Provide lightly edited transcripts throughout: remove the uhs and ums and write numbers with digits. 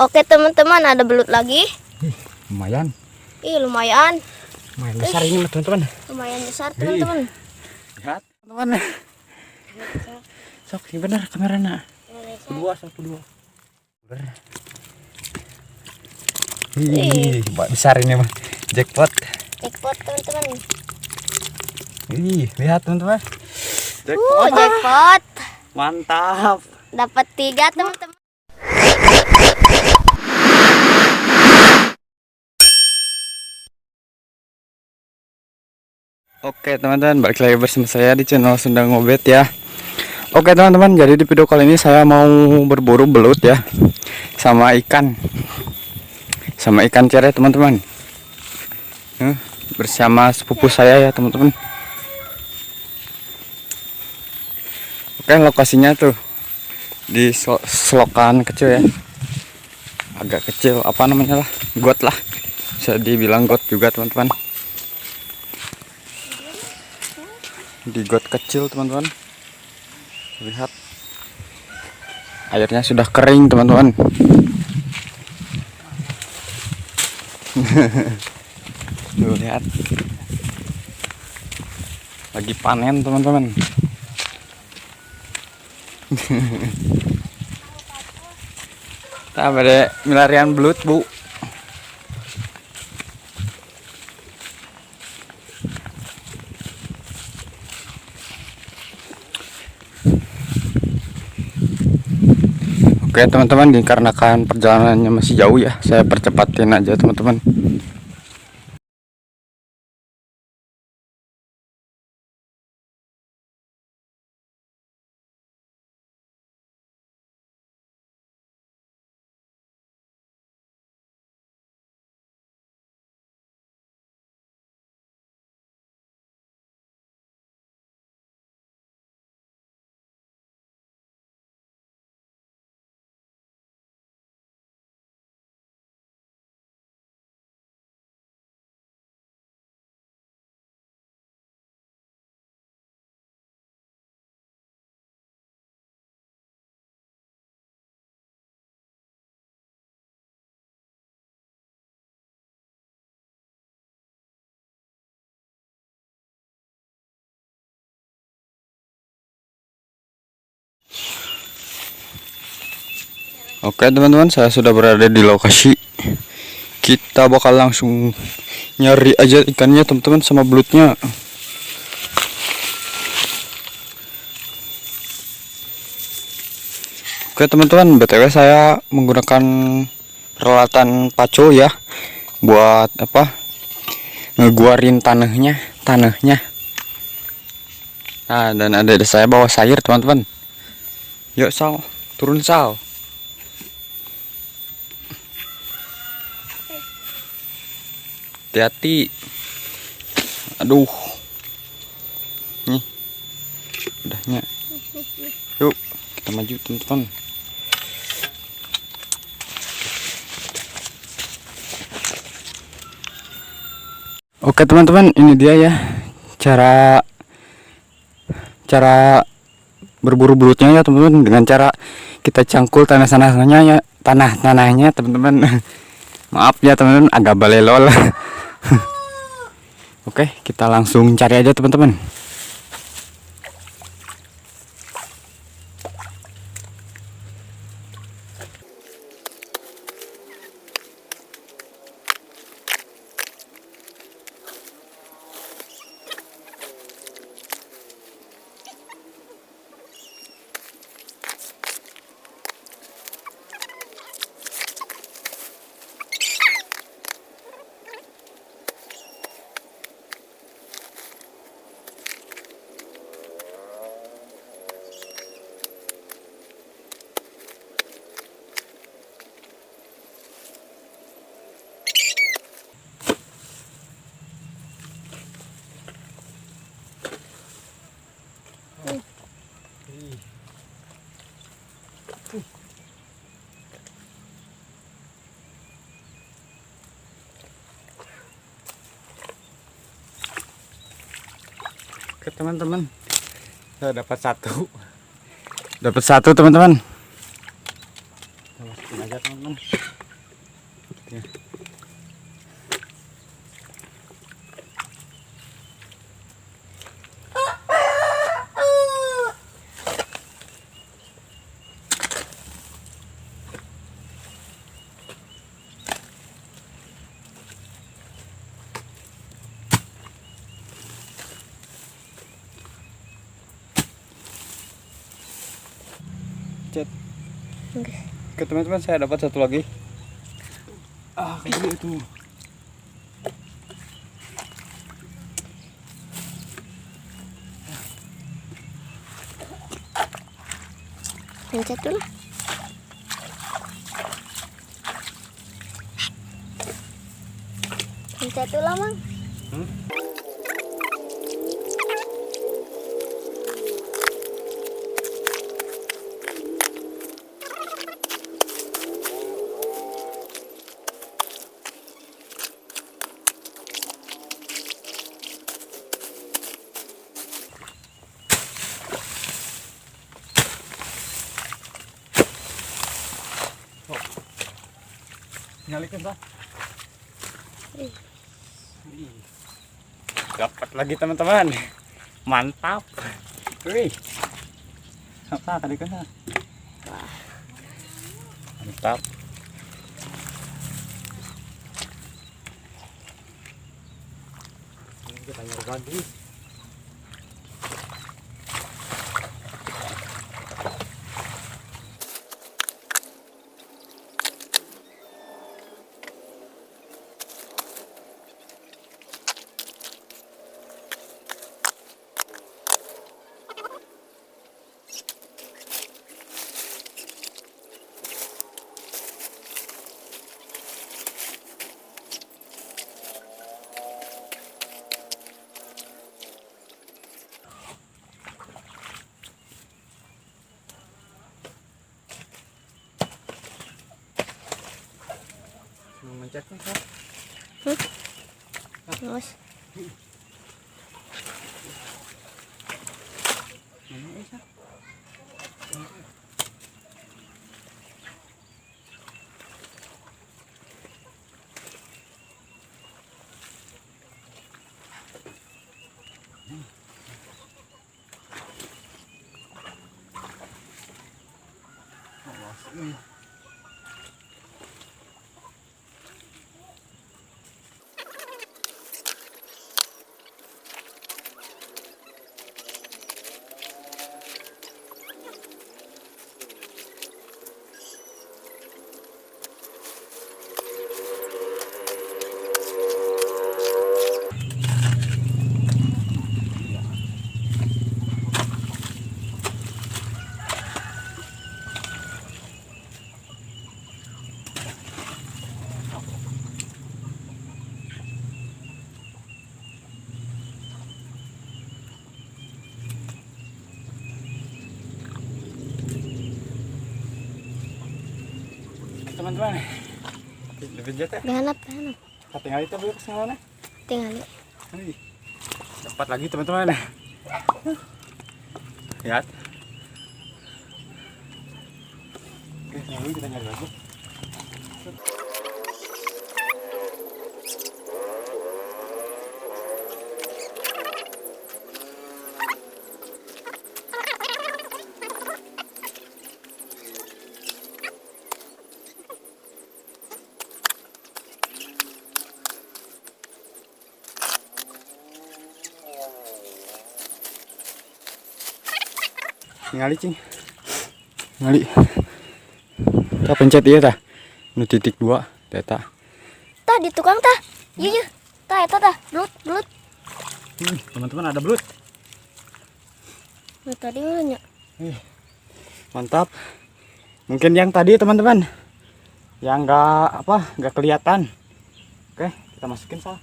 Oke teman-teman, ada belut lagi. Lumayan. Lumayan. Lumayan besar ini teman-teman. Lumayan besar teman-teman. Lihat teman-teman. Sok ini benar kameranya. Dua. Besar ini mah. Jackpot. Jackpot teman-teman. Lihat teman-teman. Jackpot. Mantap. Dapat 3 teman-teman. Oke teman-teman, balik lagi bersama saya di channel Sunda Ngobet ya. Oke teman-teman, jadi di video kali ini saya mau berburu belut ya, sama ikan cere teman-teman. Bersama sepupu saya ya teman-teman. Oke, lokasinya tuh di selokan kecil ya, agak kecil, apa namanya lah, got lah, bisa dibilang got juga teman-teman. Di got kecil teman-teman, lihat airnya sudah kering teman-teman. Tuh lihat, lagi panen teman-teman. Kita pada milarian belut bu. Oke teman-teman, dikarenakan perjalanannya masih jauh ya, saya percepatin aja teman-teman. Oke teman-teman, saya sudah berada di lokasi. Kita bakal langsung nyari aja ikannya teman-teman, sama belutnya. Oke teman-teman, BTW saya menggunakan peralatan paco ya, buat apa, ngeguarin tanahnya. Nah, dan ada saya bawa sayur teman-teman. Yuk Sal, turun Sal. Hati-hati. Aduh. Nih. Udahnya. Yuk, kita maju teman-teman. Oke teman-teman, ini dia ya cara berburu belutnya ya teman-teman, dengan cara kita cangkul tanahnya ya, tanahnya teman-teman. Maaf ya teman-teman, agak balelol. Oke, kita langsung cari aja teman-teman. Oke teman-teman, saya dapat satu teman-teman. Kita masukin aja teman-teman. Oke. Cet. Oke teman-teman, saya dapat satu lagi. Kayak itu. Pencet dulu. Pencet dulu, Mang. Nyalikan Pak. Dapat lagi teman-teman. Mantap. Wih. Apa tadi kan? Mantap. Ini kita nyari lagi. Mencetnya Kak. Terus. Teman-teman, lebih jatuh. Ganap. Tinggal itu beli kesana mana? Tinggal. Dapat lagi teman-teman. Lihat. Oke, lalu kita nyari lagi. Ngali cing, ngali. Kita pencet iya tah, nu titik 2, teta. Tah di tukang tah, iya. Tah eta tah, belut. Teman-teman ada belut. Nah, tadi nanya. Mantap. Mungkin yang tadi teman-teman, yang nggak kelihatan. Oke, kita masukin sal.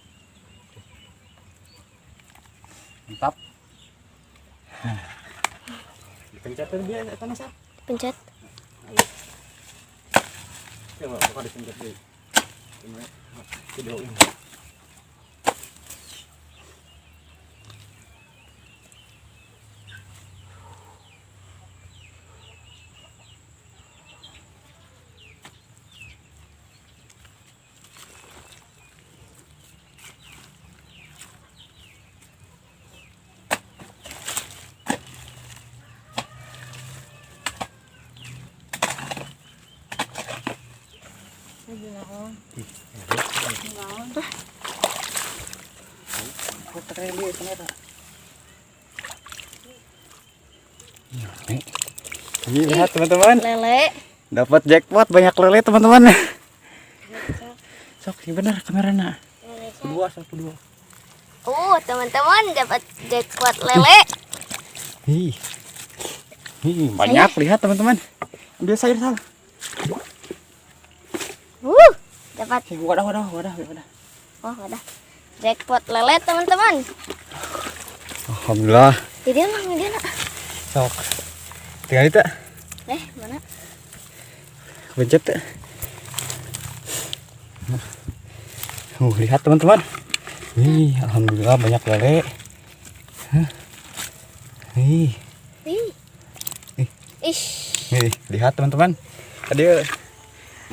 Mantap. Pencet dia tanah sah. Pencet. Coba buka dipencet deh. Video ini. Ini lihat teman-teman, Lele. dapat jackpot banyak lele teman-teman. Sok, ini benar kameranya. Kedua. Teman-teman dapat jackpot lele. Ih, banyak lihat teman-teman. Ambil sayur sal. Dapat. Wadah. Oh, ada. Jackpot lele, teman-teman. Alhamdulillah. Jadi nak. Sok. Tinggal itu. Mana? Pencet. Lihat teman-teman. Alhamdulillah banyak lele. Lihat teman-teman. Tadi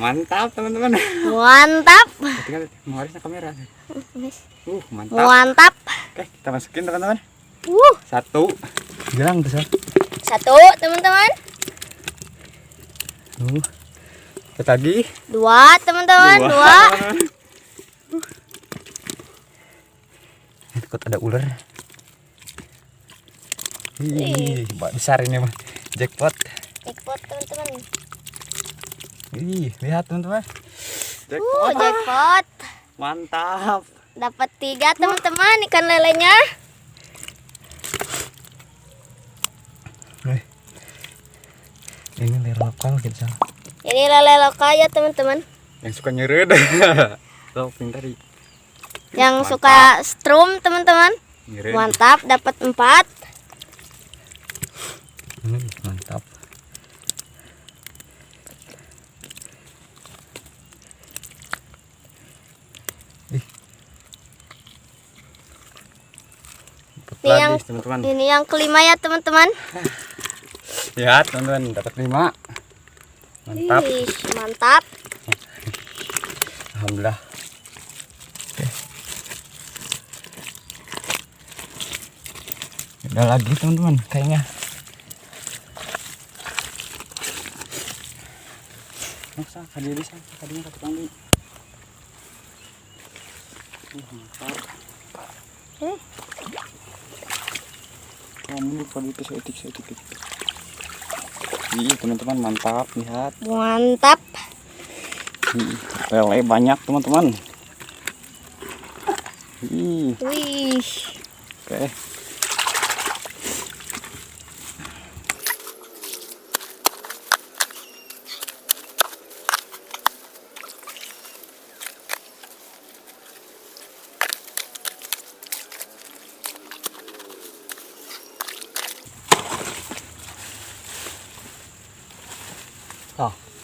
mantap teman-teman. Mantap. Tinggal mengarisnya kamera. Mantap. Mantap. Oke, kita masukin teman-teman. 1. Bilang besar. 1, teman-teman. Lihat lagi. 2, teman-teman. 2. Takut ada ular. Besar ini mah. Jackpot. Jackpot, teman-teman. Lihat teman-teman. Jackpot. Mantap. Dapat 3, teman-teman, ikan lelenya. Ini lele lokal gitu. Ini lele lokal ya, teman-teman. Yang suka nyeret. Tuh, tadi. Yang suka strum, teman-teman. Nyeret. Mantap, dapat 4. Mantap. Ini yang teman-teman. Ini yang kelima ya, teman-teman. Lihat teman-teman, dapat 5. Mantap. Mantap. Alhamdulillah. Oke. Ada lagi teman-teman kayaknya. Masa kadiri sa, kadinya katanggi. Mantap. Kamu lupa itu seetik. Iya teman-teman, mantap, lihat. Mantap. Lele banyak teman-teman. Wih. Oke.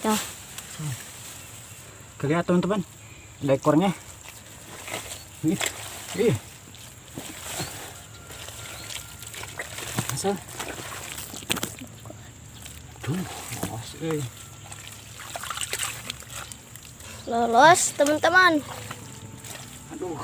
Tuh. Kelihatan teman-teman, ada ekornya. Nih. Masa? Tuh, Lolos, teman-teman. Aduh.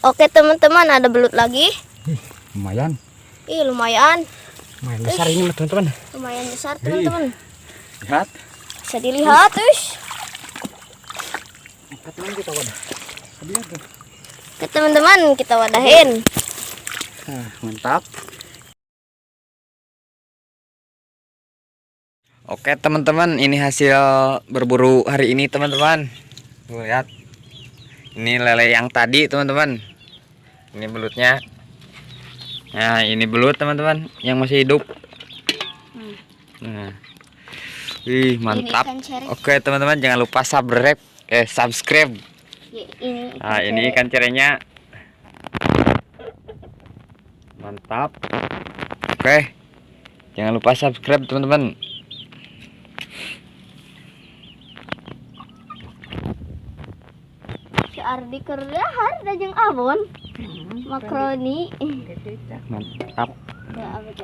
Oke, teman-teman, ada belut lagi. Lumayan. Lumayan. Lumayan besar ini teman-teman. Lumayan besar, teman-teman. Lihat. Bisa dilihat, Kita wadah. Oke, teman-teman, kita wadahin. Mantap. Oke teman-teman, ini hasil berburu hari ini teman-teman. Lihat. Ini lele yang tadi teman-teman. Ini belutnya. Nah, ini belut teman-teman yang masih hidup. Nah. Mantap. Oke teman-teman, jangan lupa subscribe. Nah, ini ikan cerenya. Mantap. Oke. Jangan lupa subscribe teman-teman. Ardi kerja har dajeng abon makroni Mantap. ya abet